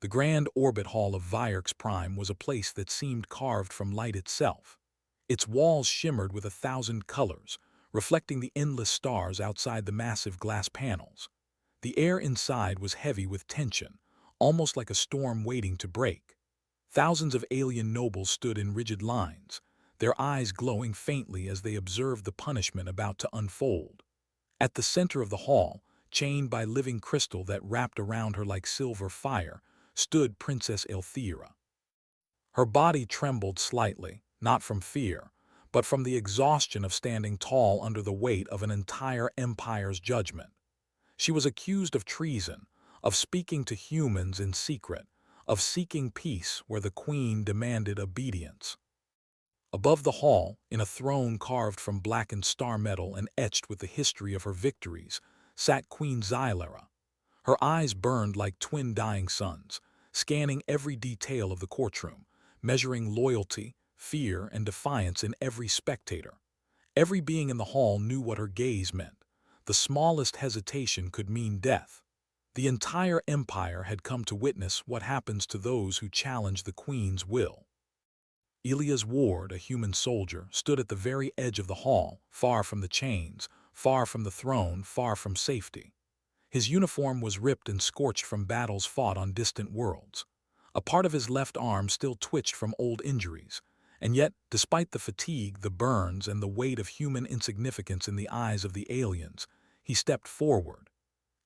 The grand orbit hall of Vierx Prime was a place that seemed carved from light itself. Its walls shimmered with 1,000 colors, reflecting the endless stars outside the massive glass panels. The air inside was heavy with tension, almost like a storm waiting to break. Thousands of alien nobles stood in rigid lines, their eyes glowing faintly as they observed the punishment about to unfold. At the center of the hall, chained by living crystal that wrapped around her like silver fire, stood Princess Elthira. Her body trembled slightly, not from fear, but from the exhaustion of standing tall under the weight of an entire empire's judgment. She was accused of treason, of speaking to humans in secret, of seeking peace where the queen demanded obedience. Above the hall, in a throne carved from blackened star metal and etched with the history of her victories, sat Queen Xylera. Her eyes burned like twin dying suns, scanning every detail of the courtroom, measuring loyalty, fear, and defiance in every spectator. Every being in the hall knew what her gaze meant. The smallest hesitation could mean death. The entire empire had come to witness what happens to those who challenge the queen's will. Elias Ward, a human soldier, stood at the very edge of the hall, far from the chains, far from the throne, far from safety. His uniform was ripped and scorched from battles fought on distant worlds. A part of his left arm still twitched from old injuries, and yet, despite the fatigue, the burns, and the weight of human insignificance in the eyes of the aliens, he stepped forward.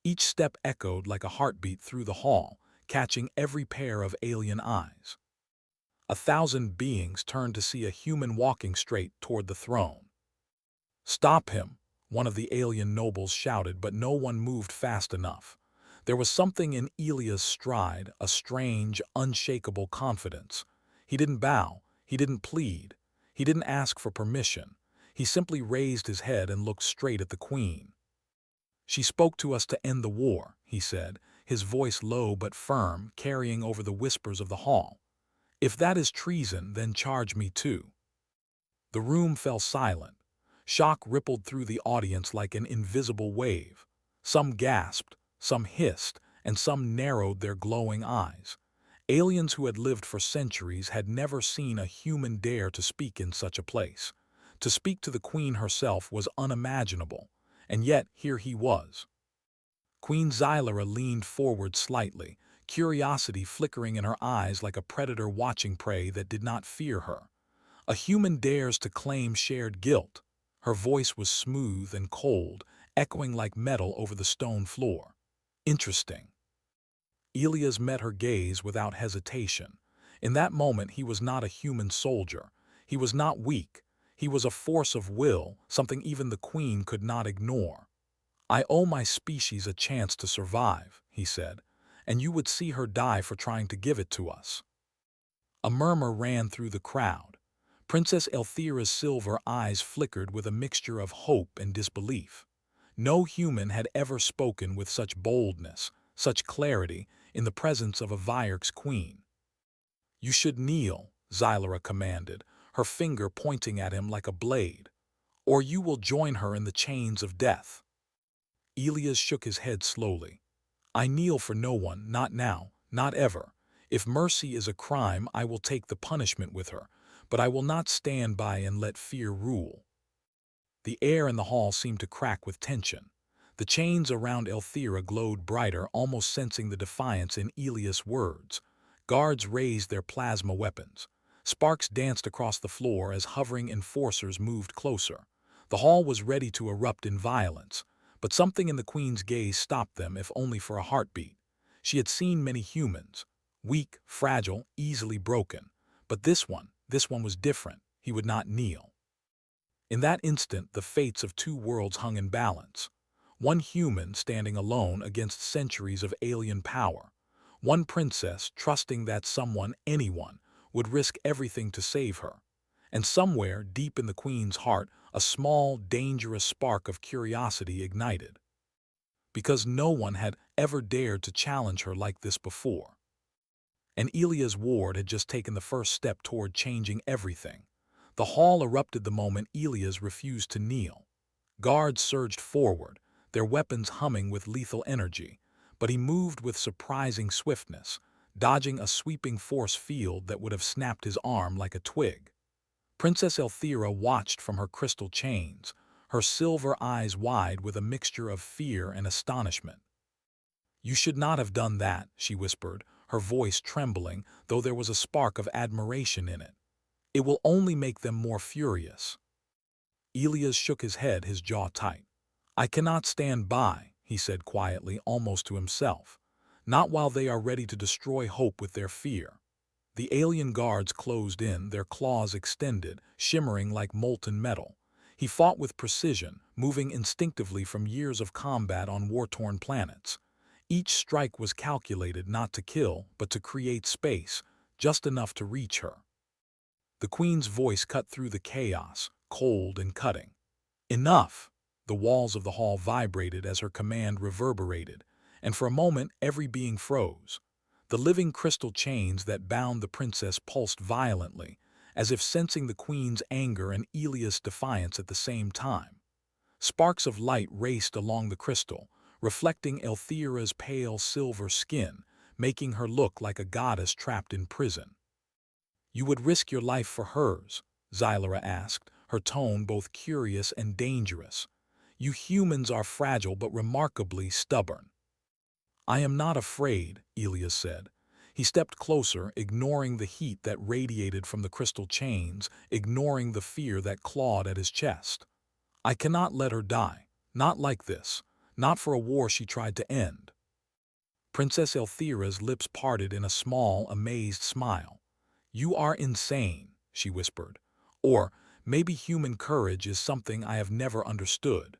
Each step echoed like a heartbeat through the hall, catching every pair of alien eyes. 1,000 beings turned to see a human walking straight toward the throne. "Stop him!" one of the alien nobles shouted, but no one moved fast enough. There was something in Elia's stride, a strange, unshakable confidence. He didn't bow, he didn't plead, he didn't ask for permission. He simply raised his head and looked straight at the queen. "She spoke to us to end the war," he said, his voice low but firm, carrying over the whispers of the hall. "If that is treason, then charge me too." The room fell silent. Shock rippled through the audience like an invisible wave. Some gasped, some hissed, and some narrowed their glowing eyes. Aliens who had lived for centuries had never seen a human dare to speak in such a place. To speak to the queen herself was unimaginable, and yet here he was. Queen Xylera leaned forward slightly, curiosity flickering in her eyes like a predator watching prey that did not fear her. A human dares to claim shared guilt. Her voice was smooth and cold, echoing like metal over the stone floor. "Interesting." Elias met her gaze without hesitation. In that moment he was not a human soldier. He was not weak. He was a force of will, something even the queen could not ignore. "I owe my species a chance to survive," he said, "and you would see her die for trying to give it to us." A murmur ran through the crowd. Princess Elthira's silver eyes flickered with a mixture of hope and disbelief. No human had ever spoken with such boldness, such clarity, in the presence of a Vierx queen. "You should kneel," Xylera commanded, her finger pointing at him like a blade, "or you will join her in the chains of death." Elias shook his head slowly. "I kneel for no one, not now, not ever. If mercy is a crime, I will take the punishment with her, but I will not stand by and let fear rule." The air in the hall seemed to crack with tension. The chains around Elthira glowed brighter, almost sensing the defiance in Elias' words. Guards raised their plasma weapons. Sparks danced across the floor as hovering enforcers moved closer. The hall was ready to erupt in violence, but something in the queen's gaze stopped them, if only for a heartbeat. She had seen many humans, weak, fragile, easily broken. But this one was different. He would not kneel. In that instant, the fates of two worlds hung in balance. One human standing alone against centuries of alien power. One princess trusting that someone, anyone, would risk everything to save her. And somewhere, deep in the queen's heart, a small, dangerous spark of curiosity ignited. Because no one had ever dared to challenge her like this before. And Elias Ward had just taken the first step toward changing everything. The hall erupted the moment Elias refused to kneel. Guards surged forward, their weapons humming with lethal energy, but he moved with surprising swiftness, dodging a sweeping force field that would have snapped his arm like a twig. Princess Elthira watched from her crystal chains, her silver eyes wide with a mixture of fear and astonishment. "You should not have done that," she whispered, her voice trembling, though there was a spark of admiration in it. "It will only make them more furious." Elias shook his head, his jaw tight. "I cannot stand by," he said quietly, almost to himself. "Not while they are ready to destroy hope with their fear." The alien guards closed in, their claws extended, shimmering like molten metal. He fought with precision, moving instinctively from years of combat on war-torn planets. Each strike was calculated not to kill, but to create space, just enough to reach her. The Queen's voice cut through the chaos, cold and cutting. "Enough!" The walls of the hall vibrated as her command reverberated, and for a moment every being froze. The living crystal chains that bound the princess pulsed violently, as if sensing the Queen's anger and Elias' defiance at the same time. Sparks of light raced along the crystal, reflecting Elthira's pale silver skin, making her look like a goddess trapped in prison. "You would risk your life for hers?" Xylera asked, her tone both curious and dangerous. "You humans are fragile but remarkably stubborn." "I am not afraid," Elias said. He stepped closer, ignoring the heat that radiated from the crystal chains, ignoring the fear that clawed at his chest. "I cannot let her die. Not like this. Not for a war she tried to end." Princess Elthira's lips parted in a small, amazed smile. "You are insane," she whispered. "Or maybe human courage is something I have never understood."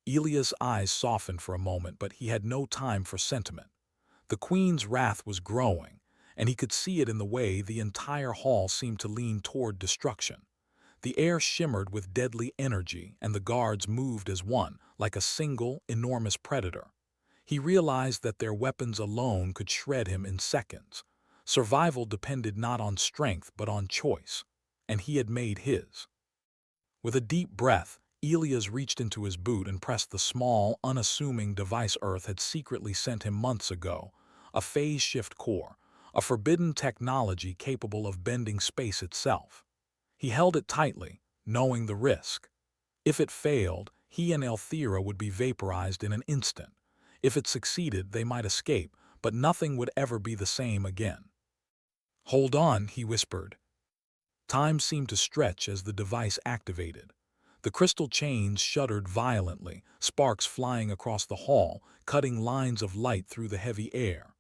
Elias' eyes softened for a moment, but he had no time for sentiment. The Queen's wrath was growing, and he could see it in the way the entire hall seemed to lean toward destruction. The air shimmered with deadly energy, and the guards moved as one, like a single, enormous predator. He realized that their weapons alone could shred him in seconds. Survival depended not on strength but on choice, and he had made his. With a deep breath, Elias reached into his boot and pressed the small, unassuming device Earth had secretly sent him months ago, a phase shift core, a forbidden technology capable of bending space itself. He held it tightly, knowing the risk. If it failed, he and Elthira would be vaporized in an instant. If it succeeded, they might escape, but nothing would ever be the same again. "Hold on," he whispered. Time seemed to stretch as the device activated. The crystal chains shuddered violently, sparks flying across the hall, cutting lines of light through the heavy air.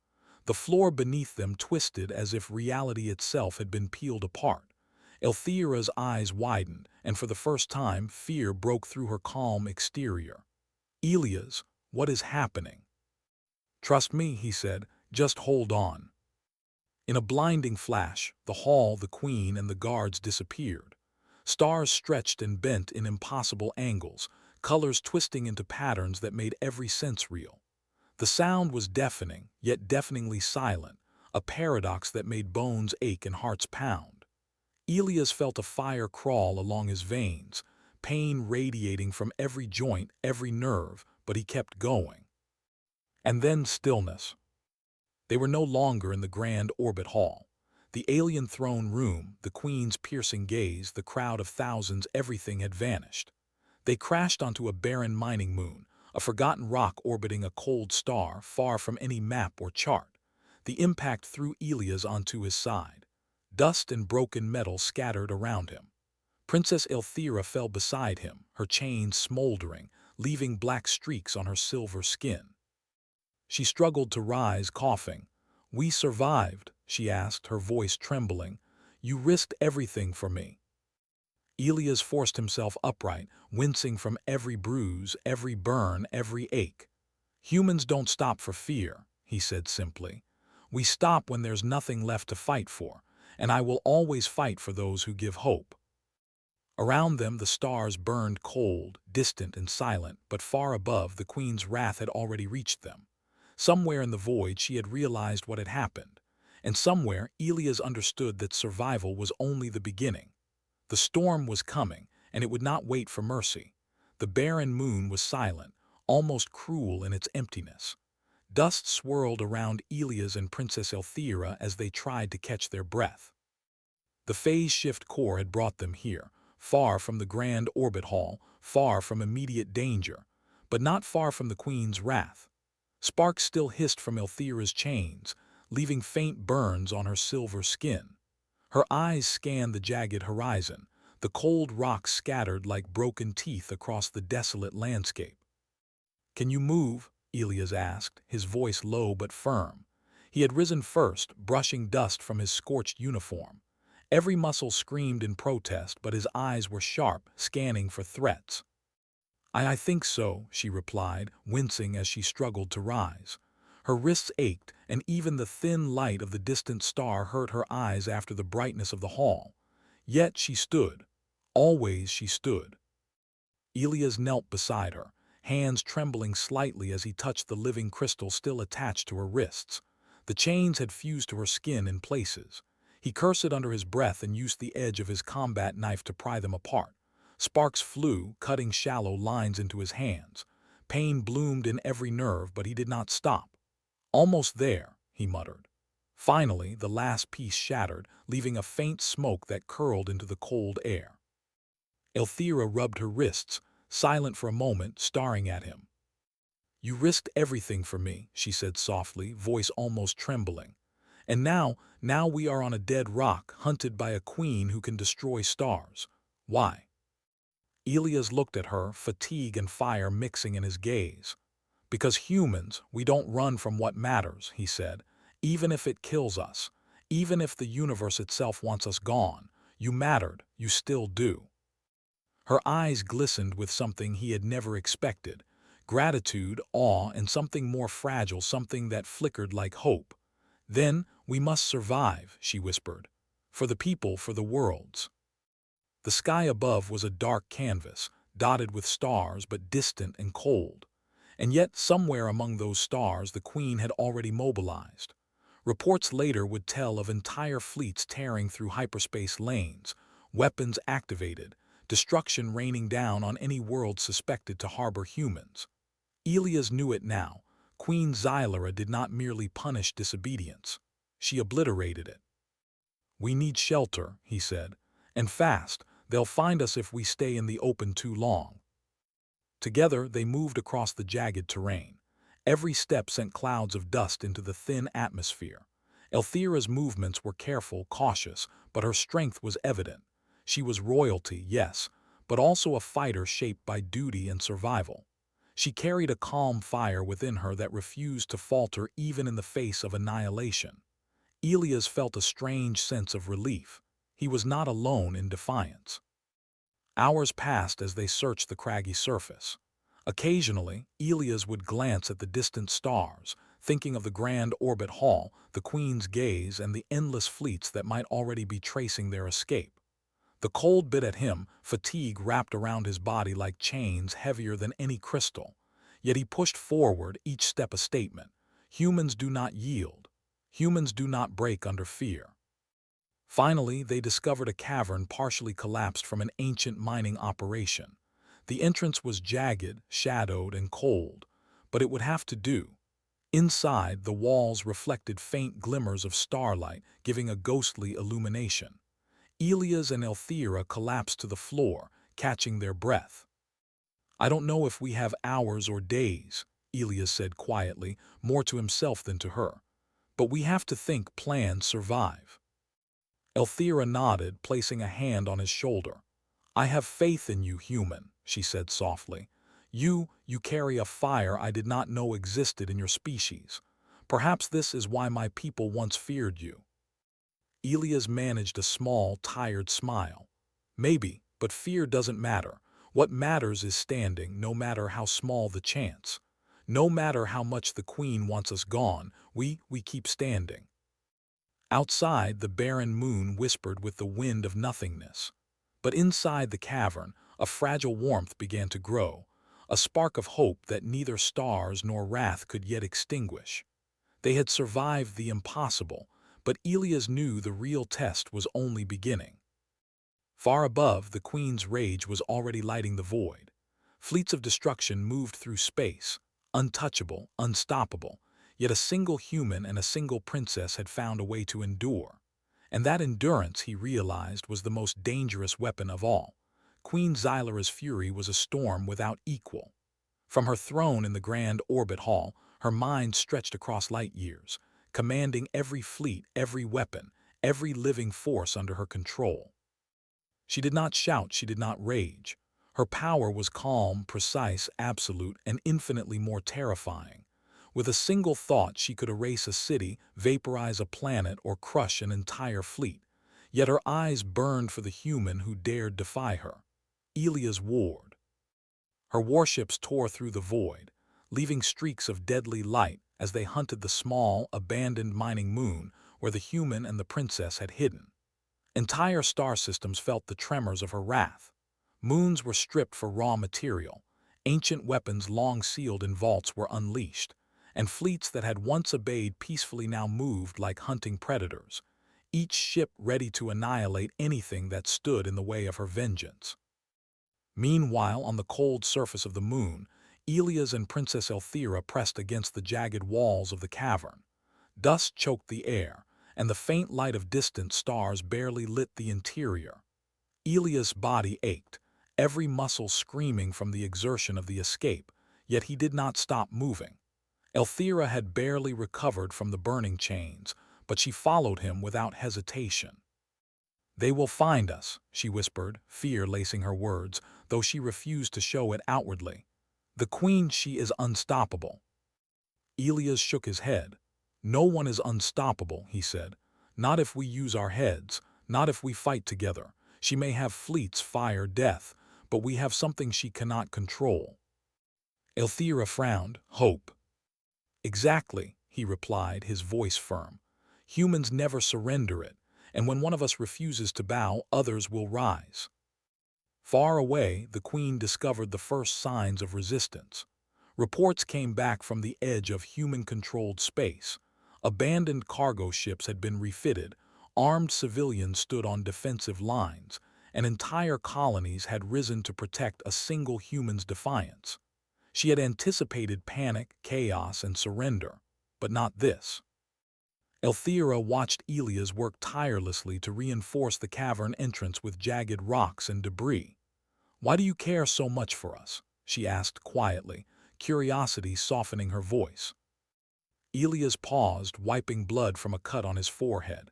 The floor beneath them twisted as if reality itself had been peeled apart. Elthira's eyes widened, and for the first time, fear broke through her calm exterior. "Elias, what is happening?" "Trust me," he said, "just hold on." In a blinding flash, the hall, the Queen, and the guards disappeared. Stars stretched and bent in impossible angles, colors twisting into patterns that made every sense real. The sound was deafening, yet deafeningly silent, a paradox that made bones ache and hearts pound. Elias felt a fire crawl along his veins, pain radiating from every joint, every nerve, but he kept going. And then stillness. They were no longer in the grand orbit hall. The alien throne room, the Queen's piercing gaze, the crowd of thousands, everything had vanished. They crashed onto a barren mining moon, a forgotten rock orbiting a cold star, far from any map or chart. The impact threw Elias onto his side. Dust and broken metal scattered around him. Princess Elthira fell beside him, her chains smoldering, leaving black streaks on her silver skin. She struggled to rise, coughing. "We survived," she asked, her voice trembling. "You risked everything for me." Elias forced himself upright, wincing from every bruise, every burn, every ache. "Humans don't stop for fear," he said simply. "We stop when there's nothing left to fight for, and I will always fight for those who give hope." Around them the stars burned cold, distant and silent, but far above the Queen's wrath had already reached them. Somewhere in the void she had realized what had happened, and somewhere Elias understood that survival was only the beginning. The storm was coming, and it would not wait for mercy. The barren moon was silent, almost cruel in its emptiness. Dust swirled around Elias and Princess Elthira as they tried to catch their breath. The phase shift core had brought them here, far from the grand orbit hall, far from immediate danger, but not far from the Queen's wrath. Sparks still hissed from Elthira's chains, leaving faint burns on her silver skin. Her eyes scanned the jagged horizon, the cold rocks scattered like broken teeth across the desolate landscape. "Can you move?" Elias asked, his voice low but firm. He had risen first, brushing dust from his scorched uniform. Every muscle screamed in protest, but his eyes were sharp, scanning for threats. I think so," she replied, wincing as she struggled to rise. Her wrists ached, and even the thin light of the distant star hurt her eyes after the brightness of the hall. Yet she stood. Always she stood. Elias knelt beside her, hands trembling slightly as he touched the living crystal still attached to her wrists. The chains had fused to her skin in places. He cursed under his breath and used the edge of his combat knife to pry them apart. Sparks flew, cutting shallow lines into his hands. Pain bloomed in every nerve, but he did not stop. "Almost there," he muttered. Finally, the last piece shattered, leaving a faint smoke that curled into the cold air. Elthira rubbed her wrists, silent for a moment, staring at him. "You risked everything for me," she said softly, voice almost trembling. "And now we are on a dead rock, hunted by a queen who can destroy stars. Why?" Elias looked at her, fatigue and fire mixing in his gaze. "Because humans, we don't run from what matters," he said. "Even if it kills us, even if the universe itself wants us gone, you mattered, you still do." Her eyes glistened with something he had never expected: gratitude, awe, and something more fragile, something that flickered like hope. "Then we must survive," she whispered. "For the people, for the worlds." The sky above was a dark canvas, dotted with stars but distant and cold. And yet, somewhere among those stars, the Queen had already mobilized. Reports later would tell of entire fleets tearing through hyperspace lanes, weapons activated, destruction raining down on any world suspected to harbor humans. Elias knew it now. Queen Xylara did not merely punish disobedience. She obliterated it. "We need shelter," he said, "and fast. They'll find us if we stay in the open too long." Together they moved across the jagged terrain. Every step sent clouds of dust into the thin atmosphere. Elthira's movements were careful, cautious, but her strength was evident. She was royalty, yes, but also a fighter shaped by duty and survival. She carried a calm fire within her that refused to falter even in the face of annihilation. Elias felt a strange sense of relief. He was not alone in defiance. Hours passed as they searched the craggy surface. Occasionally, Elias would glance at the distant stars, thinking of the grand orbit hall, the Queen's gaze, and the endless fleets that might already be tracing their escape. The cold bit at him, fatigue wrapped around his body like chains heavier than any crystal. Yet he pushed forward, each step a statement. Humans do not yield. Humans do not break under fear. Finally, they discovered a cavern partially collapsed from an ancient mining operation. The entrance was jagged, shadowed, and cold, but it would have to do. Inside, the walls reflected faint glimmers of starlight, giving a ghostly illumination. Elias and Elthira collapsed to the floor, catching their breath. "I don't know if we have hours or days," Elias said quietly, more to himself than to her. "But we have to think, plan, survive." Elthira nodded, placing a hand on his shoulder. "I have faith in you, human," she said softly. You carry a fire I did not know existed in your species. Perhaps this is why my people once feared you." Elias managed a small, tired smile. "Maybe, but fear doesn't matter. What matters is standing, no matter how small the chance. No matter how much the Queen wants us gone, we keep standing." Outside, the barren moon whispered with the wind of nothingness. But inside the cavern, a fragile warmth began to grow, a spark of hope that neither stars nor wrath could yet extinguish. They had survived the impossible, but Elias knew the real test was only beginning. Far above, the Queen's rage was already lighting the void. Fleets of destruction moved through space, untouchable, unstoppable, Yet a single human and a single princess had found a way to endure. And that endurance, he realized, was the most dangerous weapon of all. Queen Xylara's fury was a storm without equal. From her throne in the Grand Orbit Hall, her mind stretched across light years, commanding every fleet, every weapon, every living force under her control. She did not shout, she did not rage. Her power was calm, precise, absolute, and infinitely more terrifying. With a single thought, she could erase a city, vaporize a planet, or crush an entire fleet. Yet her eyes burned for the human who dared defy her. Elia's ward. Her warships tore through the void, leaving streaks of deadly light as they hunted the small, abandoned mining moon where the human and the princess had hidden. Entire star systems felt the tremors of her wrath. Moons were stripped for raw material, ancient weapons long sealed in vaults were unleashed, and fleets that had once obeyed peacefully now moved like hunting predators, each ship ready to annihilate anything that stood in the way of her vengeance. Meanwhile, on the cold surface of the moon, Elias and Princess Elthira pressed against the jagged walls of the cavern. Dust choked the air, and the faint light of distant stars barely lit the interior. Elias' body ached, every muscle screaming from the exertion of the escape, yet he did not stop moving. Elthira had barely recovered from the burning chains, but she followed him without hesitation. "They will find us," she whispered, fear lacing her words, though she refused to show it outwardly. "The queen, she is unstoppable." Elias shook his head. "No one is unstoppable," he said. "Not if we use our heads, not if we fight together. She may have fleets, fire, death, but we have something she cannot control." Elthira frowned. "Hope." "Exactly," he replied, his voice firm. "Humans never surrender it, and when one of us refuses to bow, others will rise." Far away, the Queen discovered the first signs of resistance. Reports came back from the edge of human-controlled space. Abandoned cargo ships had been refitted, armed civilians stood on defensive lines, and entire colonies had risen to protect a single human's defiance. She had anticipated panic, chaos, and surrender, but not this. Elthira watched Elias work tirelessly to reinforce the cavern entrance with jagged rocks and debris. "Why do you care so much for us?" she asked quietly, curiosity softening her voice. Elias paused, wiping blood from a cut on his forehead.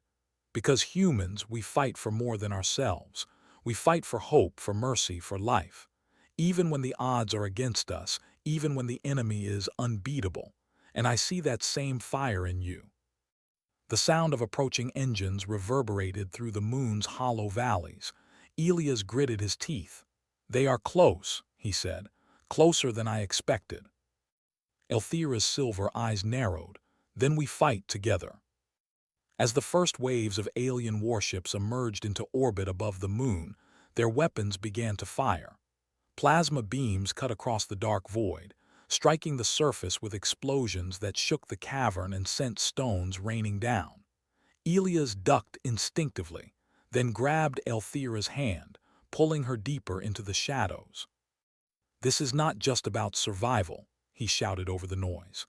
"Because humans, we fight for more than ourselves. We fight for hope, for mercy, for life. Even when the odds are against us, even when the enemy is unbeatable. And I see that same fire in you." The sound of approaching engines reverberated through the moon's hollow valleys. Elias gritted his teeth. "They are close," he said, "closer than I expected." Elthira's silver eyes narrowed. "Then we fight together." As the first waves of alien warships emerged into orbit above the moon, their weapons began to fire. Plasma beams cut across the dark void, striking the surface with explosions that shook the cavern and sent stones raining down. Elias ducked instinctively, then grabbed Elthira's hand, pulling her deeper into the shadows. "This is not just about survival," he shouted over the noise.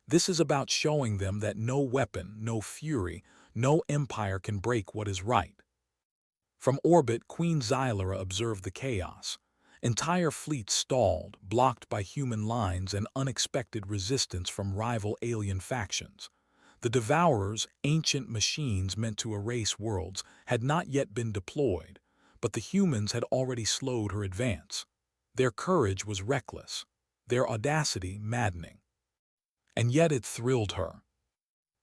"This is about showing them that no weapon, no fury, no empire can break what is right." From orbit, Queen Xylara observed the chaos. Entire fleets stalled, blocked by human lines and unexpected resistance from rival alien factions. The Devourers, ancient machines meant to erase worlds, had not yet been deployed, but the humans had already slowed her advance. Their courage was reckless, their audacity maddening. And yet it thrilled her.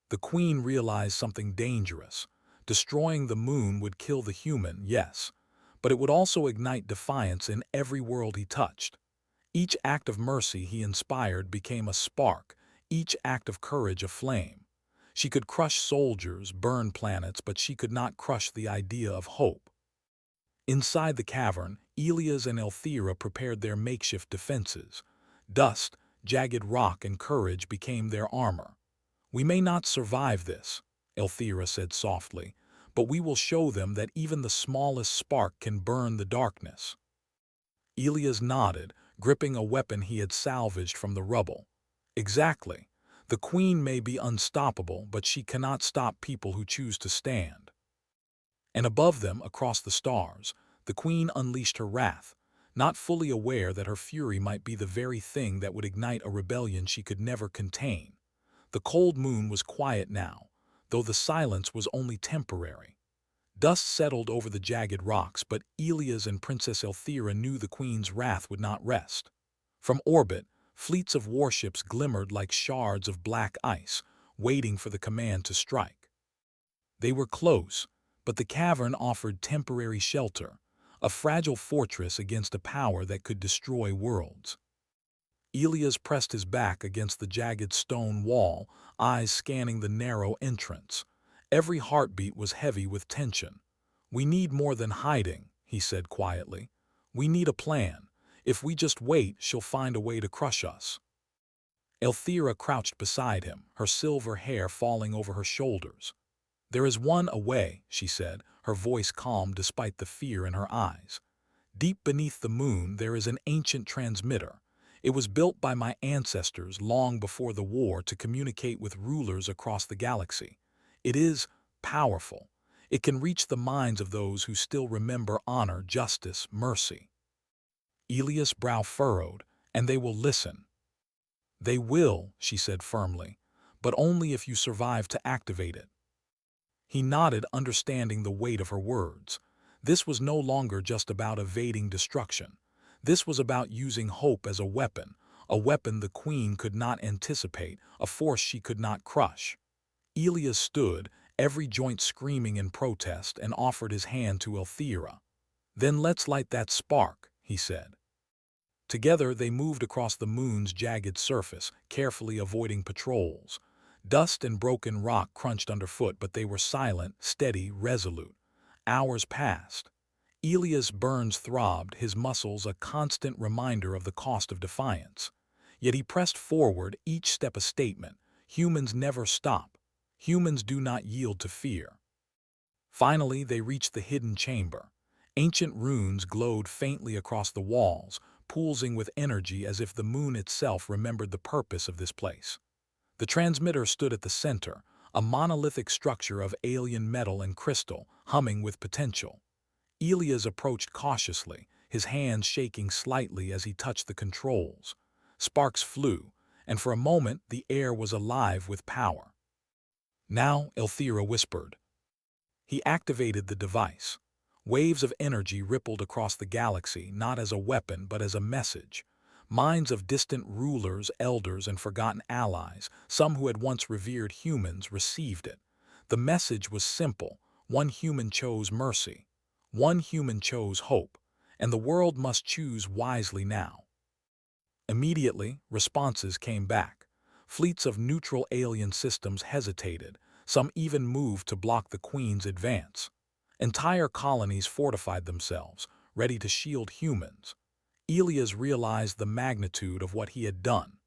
The Queen realized something dangerous. Destroying the moon would kill the human, yes, but it would also ignite defiance in every world he touched. Each act of mercy he inspired became a spark, each act of courage a flame. She could crush soldiers, burn planets, but she could not crush the idea of hope. Inside the cavern, Elias and Elthira prepared their makeshift defenses. Dust, jagged rock, and courage became their armor. "We may not survive this," Elthira said softly, "but we will show them that even the smallest spark can burn the darkness." Elias nodded, gripping a weapon he had salvaged from the rubble. "Exactly. The queen may be unstoppable, but she cannot stop people who choose to stand. And above them, across the stars, the queen unleashed her wrath, not fully aware that her fury might be the very thing that would ignite a rebellion she could never contain. The cold moon was quiet now, though the silence was only temporary. Dust settled over the jagged rocks, but Elias and Princess Elthira knew the queen's wrath would not rest. From orbit, fleets of warships glimmered like shards of black ice, waiting for the command to strike. They were close, but the cavern offered temporary shelter, a fragile fortress against a power that could destroy worlds. Elias pressed his back against the jagged stone wall, eyes scanning the narrow entrance. Every heartbeat was heavy with tension. "We need more than hiding," he said quietly. "We need a plan. If we just wait, she'll find a way to crush us." Elthira crouched beside him, her silver hair falling over her shoulders. "There is one way," she said, her voice calm despite the fear in her eyes. "Deep beneath the moon there is an ancient transmitter. It was built by my ancestors long before the war to communicate with rulers across the galaxy. It is powerful. It can reach the minds of those who still remember honor, justice, mercy." Elias' brow furrowed. "And they will listen." "They will," she said firmly, "but only if you survive to activate it." He nodded, understanding the weight of her words. This was no longer just about evading destruction. This was about using hope as a weapon the queen could not anticipate, a force she could not crush. Elias stood, every joint screaming in protest, and offered his hand to Elthira. "Then let's light that spark," he said. Together they moved across the moon's jagged surface, carefully avoiding patrols. Dust and broken rock crunched underfoot, but they were silent, steady, resolute. Hours passed. Elias' burns throbbed, his muscles a constant reminder of the cost of defiance. Yet he pressed forward, each step a statement. Humans never stop. Humans do not yield to fear. Finally, they reached the hidden chamber. Ancient runes glowed faintly across the walls, pulsing with energy as if the moon itself remembered the purpose of this place. The transmitter stood at the center, a monolithic structure of alien metal and crystal, humming with potential. Elias approached cautiously, his hands shaking slightly as he touched the controls. Sparks flew, and for a moment the air was alive with power. "Now," Elthira whispered. He activated the device. Waves of energy rippled across the galaxy, not as a weapon but as a message. Minds of distant rulers, elders, and forgotten allies, some who had once revered humans, received it. The message was simple. One human chose mercy. One human chose hope. And the world must choose wisely now. Immediately, responses came back. Fleets of neutral alien systems hesitated. Some even moved to block the Queen's advance. Entire colonies fortified themselves, ready to shield humans. Elias realized the magnitude of what he had done.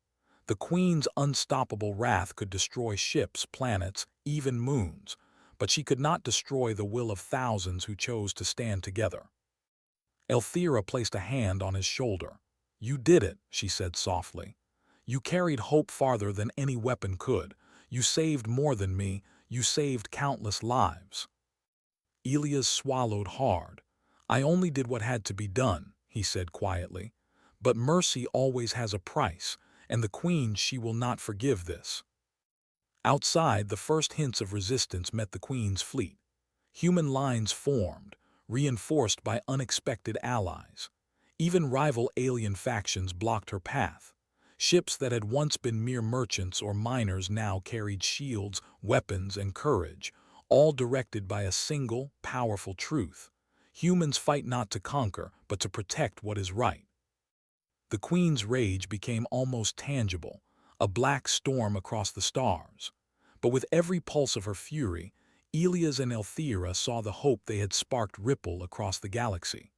The Queen's unstoppable wrath could destroy ships, planets, even moons, but she could not destroy the will of thousands who chose to stand together. Elthira placed a hand on his shoulder. "You did it," she said softly. "You carried hope farther than any weapon could. You saved more than me. You saved countless lives." Elias swallowed hard. "I only did what had to be done," he said quietly. "But mercy always has a price, and the Queen, she will not forgive this." Outside, the first hints of resistance met the Queen's fleet. Human lines formed, reinforced by unexpected allies. Even rival alien factions blocked her path. Ships that had once been mere merchants or miners now carried shields, weapons, and courage, all directed by a single, powerful truth. Humans fight not to conquer, but to protect what is right. The Queen's rage became almost tangible, a black storm across the stars. But with every pulse of her fury, Elias and Elthira saw the hope they had sparked ripple across the galaxy.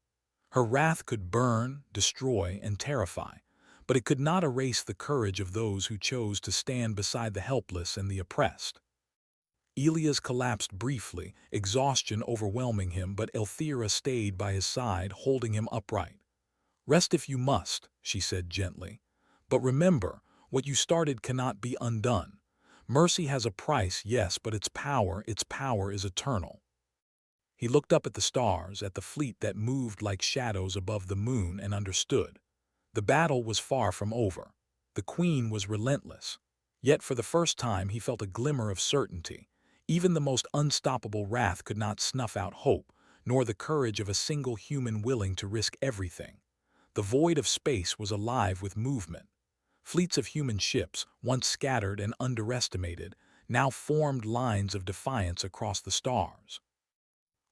Her wrath could burn, destroy, and terrify, but it could not erase the courage of those who chose to stand beside the helpless and the oppressed. Elias collapsed briefly, exhaustion overwhelming him, but Elthira stayed by his side, holding him upright. "Rest if you must," she said gently. "But remember, What you started cannot be undone. Mercy has a price, yes, but its power is eternal. He looked up at the stars, at the fleet that moved like shadows above the moon, and understood. The battle was far from over. The Queen was relentless. Yet for the first time he felt a glimmer of certainty. Even the most unstoppable wrath could not snuff out hope, nor the courage of a single human willing to risk everything. The void of space was alive with movement. Fleets of human ships, once scattered and underestimated, now formed lines of defiance across the stars.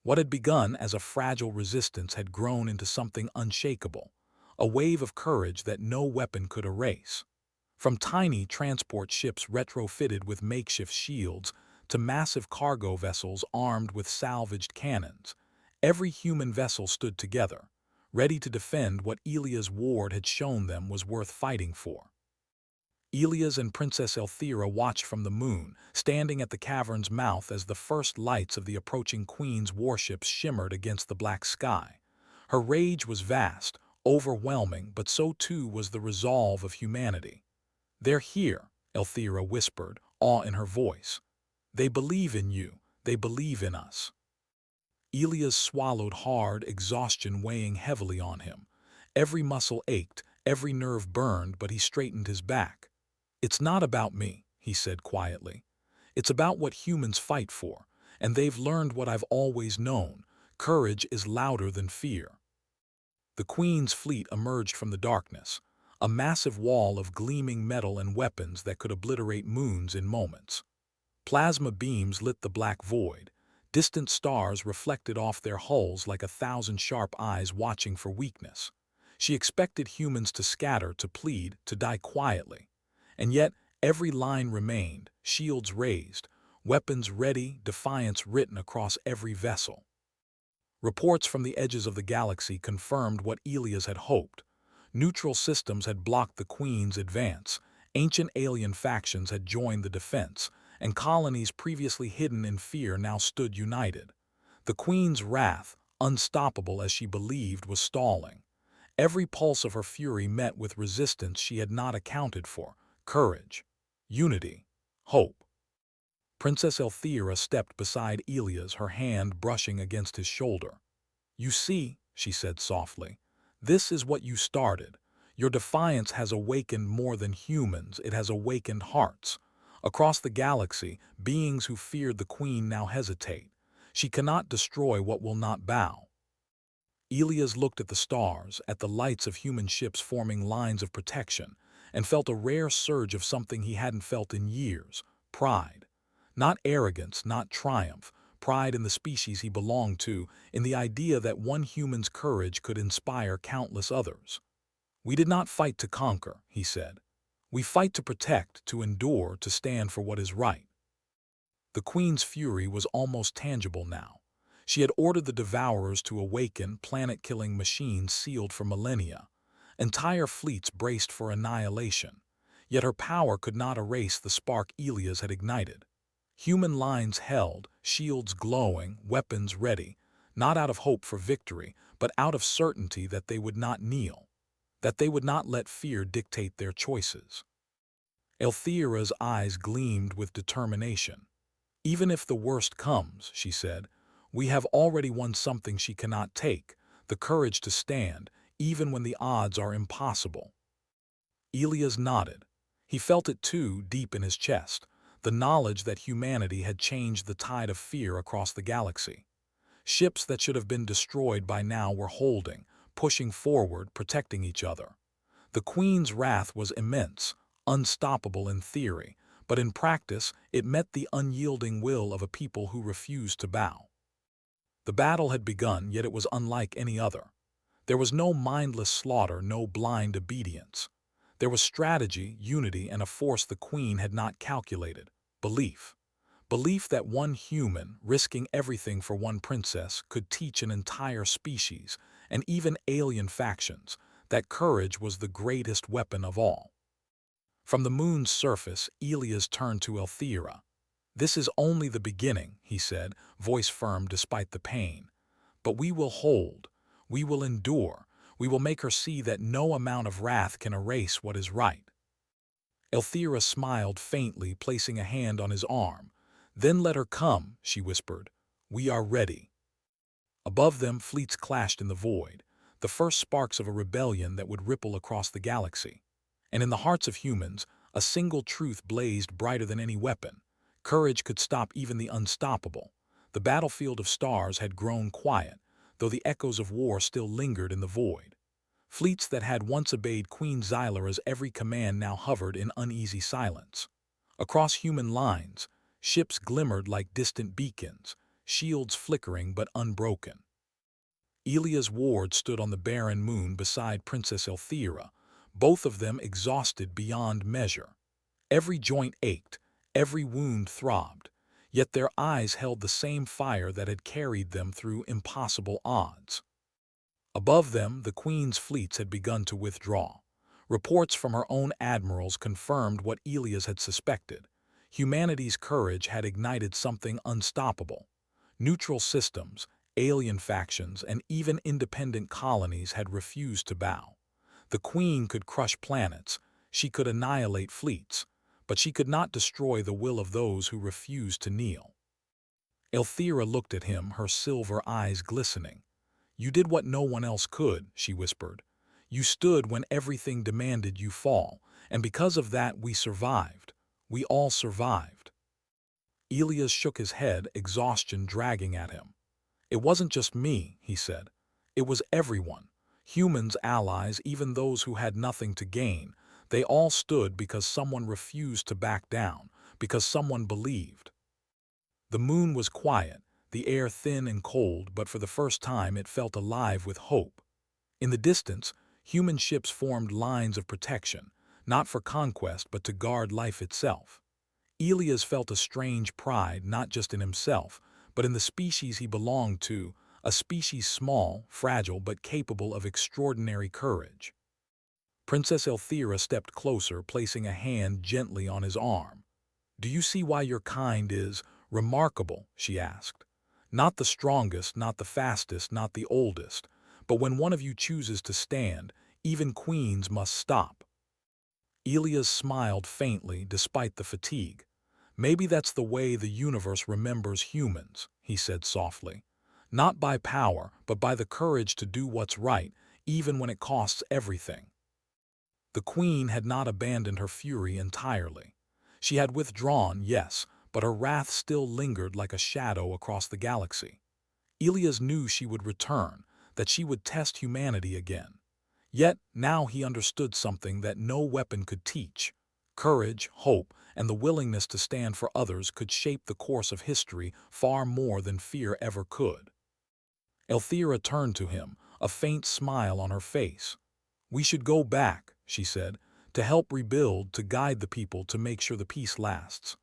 What had begun as a fragile resistance had grown into something unshakable, a wave of courage that no weapon could erase. From tiny transport ships retrofitted with makeshift shields to massive cargo vessels armed with salvaged cannons, every human vessel stood together, ready to defend what Elia's ward had shown them was worth fighting for. Elias and Princess Elthira watched from the moon, standing at the cavern's mouth as the first lights of the approaching Queen's warships shimmered against the black sky. Her rage was vast, overwhelming, but so too was the resolve of humanity. "They're here," Elthira whispered, awe in her voice. "They believe in you. They believe in us." Elias swallowed hard, exhaustion weighing heavily on him. Every muscle ached, every nerve burned, but he straightened his back. "It's not about me," he said quietly. "It's about what humans fight for, and they've learned what I've always known. Courage is louder than fear." The Queen's fleet emerged from the darkness, a massive wall of gleaming metal and weapons that could obliterate moons in moments. Plasma beams lit the black void. Distant stars reflected off their hulls like 1,000 sharp eyes watching for weakness. She expected humans to scatter, to plead, to die quietly. And yet, every line remained, shields raised, weapons ready, defiance written across every vessel. Reports from the edges of the galaxy confirmed what Elias had hoped. Neutral systems had blocked the Queen's advance, ancient alien factions had joined the defense, and colonies previously hidden in fear now stood united. The Queen's wrath, unstoppable as she believed, was stalling. Every pulse of her fury met with resistance she had not accounted for. Courage, unity, hope. Princess Elthira stepped beside Elias, her hand brushing against his shoulder. "You see," she said softly, "this is what you started. Your defiance has awakened more than humans, it has awakened hearts. Across the galaxy, beings who feared the Queen now hesitate. She cannot destroy what will not bow." Elias looked at the stars, at the lights of human ships forming lines of protection, and felt a rare surge of something he hadn't felt in years: pride. Not arrogance, not triumph, pride in the species he belonged to, in the idea that one human's courage could inspire countless others. "We did not fight to conquer," he said. "We fight to protect, to endure, to stand for what is right." The Queen's fury was almost tangible now. She had ordered the Devourers to awaken, planet-killing machines sealed for millennia. Entire fleets braced for annihilation. Yet her power could not erase the spark Elias had ignited. Human lines held, shields glowing, weapons ready, not out of hope for victory, but out of certainty that they would not kneel, that they would not let fear dictate their choices. Elthira's eyes gleamed with determination. "Even if the worst comes," she said, "we have already won something she cannot take, the courage to stand, even when the odds are impossible." Elias nodded. He felt it too, deep in his chest, the knowledge that humanity had changed the tide of fear across the galaxy. Ships that should have been destroyed by now were holding, pushing forward, protecting each other. The Queen's wrath was immense, unstoppable in theory, but in practice it met the unyielding will of a people who refused to bow. The battle had begun, yet it was unlike any other. There was no mindless slaughter, no blind obedience. There was strategy, unity, and a force the Queen had not calculated: belief. Belief that one human, risking everything for one princess, could teach an entire species, and even alien factions, that courage was the greatest weapon of all. From the moon's surface, Elias turned to Elthira. "This is only the beginning," he said, voice firm despite the pain. "But we will hold. We will endure. We will make her see that no amount of wrath can erase what is right." Elthira smiled faintly, placing a hand on his arm. "Then let her come," she whispered. "We are ready." Above them, fleets clashed in the void, the first sparks of a rebellion that would ripple across the galaxy. And in the hearts of humans, a single truth blazed brighter than any weapon. Courage could stop even the unstoppable. The battlefield of stars had grown quiet, though the echoes of war still lingered in the void. Fleets that had once obeyed Queen Xylara's every command now hovered in uneasy silence. Across human lines, ships glimmered like distant beacons, shields flickering but unbroken. Elia's ward stood on the barren moon beside Princess Elthira, both of them exhausted beyond measure. Every joint ached, every wound throbbed, yet their eyes held the same fire that had carried them through impossible odds. Above them, the Queen's fleets had begun to withdraw. Reports from her own admirals confirmed what Elias had suspected. Humanity's courage had ignited something unstoppable. Neutral systems, alien factions, and even independent colonies had refused to bow. The Queen could crush planets, she could annihilate fleets, but she could not destroy the will of those who refused to kneel. Elthira looked at him, her silver eyes glistening. "You did what no one else could," she whispered. "You stood when everything demanded you fall, and because of that we survived. We all survived." Elias shook his head, exhaustion dragging at him. "It wasn't just me," he said. "It was everyone. Humans, allies, even those who had nothing to gain. They all stood because someone refused to back down, because someone believed." The moon was quiet, the air thin and cold, but for the first time it felt alive with hope. In the distance, human ships formed lines of protection, not for conquest but to guard life itself. Elias felt a strange pride not just in himself, but in the species he belonged to, a species small, fragile, but capable of extraordinary courage. Princess Elthira stepped closer, placing a hand gently on his arm. "Do you see why your kind is remarkable?" she asked. "Not the strongest, not the fastest, not the oldest, but when one of you chooses to stand, even queens must stop." Elias smiled faintly despite the fatigue. "Maybe that's the way the universe remembers humans," he said softly. "Not by power, but by the courage to do what's right, even when it costs everything." The Queen had not abandoned her fury entirely. She had withdrawn, yes, but her wrath still lingered like a shadow across the galaxy. Elias knew she would return, that she would test humanity again. Yet now he understood something that no weapon could teach. Courage, hope, and the willingness to stand for others could shape the course of history far more than fear ever could. Elthira turned to him, a faint smile on her face. "We should go back," she said, "to help rebuild, to guide the people, to make sure the peace lasts."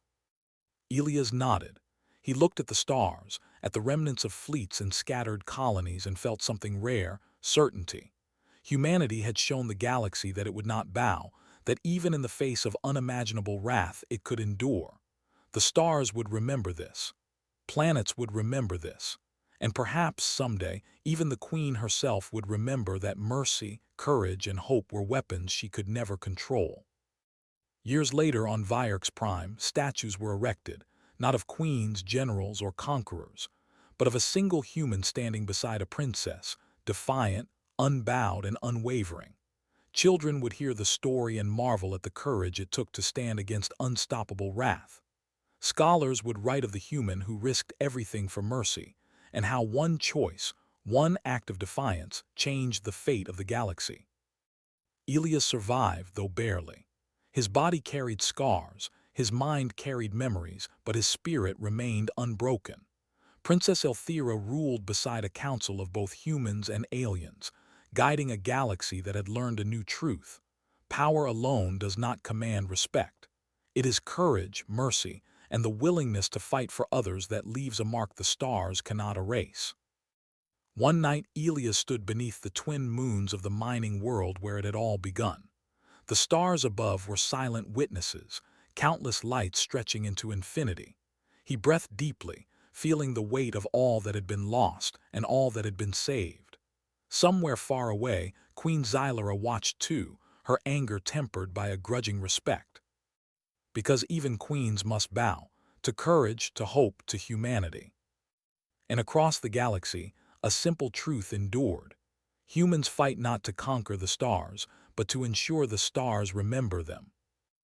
Elias nodded. He looked at the stars, at the remnants of fleets and scattered colonies, and felt something rare: certainty. Humanity had shown the galaxy that it would not bow, that even in the face of unimaginable wrath it could endure. The stars would remember this. Planets would remember this. And perhaps someday even the Queen herself would remember that mercy, courage, and hope were weapons she could never control. Years later on Viewership Prime, statues were erected, not of queens, generals, or conquerors, but of a single human standing beside a princess, defiant, unbowed, and unwavering. Children would hear the story and marvel at the courage it took to stand against unstoppable wrath. Scholars would write of the human who risked everything for mercy, and how one choice, one act of defiance, changed the fate of the galaxy. Elias survived, though barely. His body carried scars, his mind carried memories, but his spirit remained unbroken. Princess Elthira ruled beside a council of both humans and aliens, guiding a galaxy that had learned a new truth. Power alone does not command respect. It is courage, mercy, and the willingness to fight for others that leaves a mark the stars cannot erase. One night, Elias stood beneath the twin moons of the mining world where it had all begun. The stars above were silent witnesses, countless lights stretching into infinity. He breathed deeply, feeling the weight of all that had been lost and all that had been saved. Somewhere far away, Queen Xylara watched too, her anger tempered by a grudging respect. because even queens must bow, to courage, to hope, to humanity. And across the galaxy, a simple truth endured. Humans fight not to conquer the stars, but to ensure the stars remember them.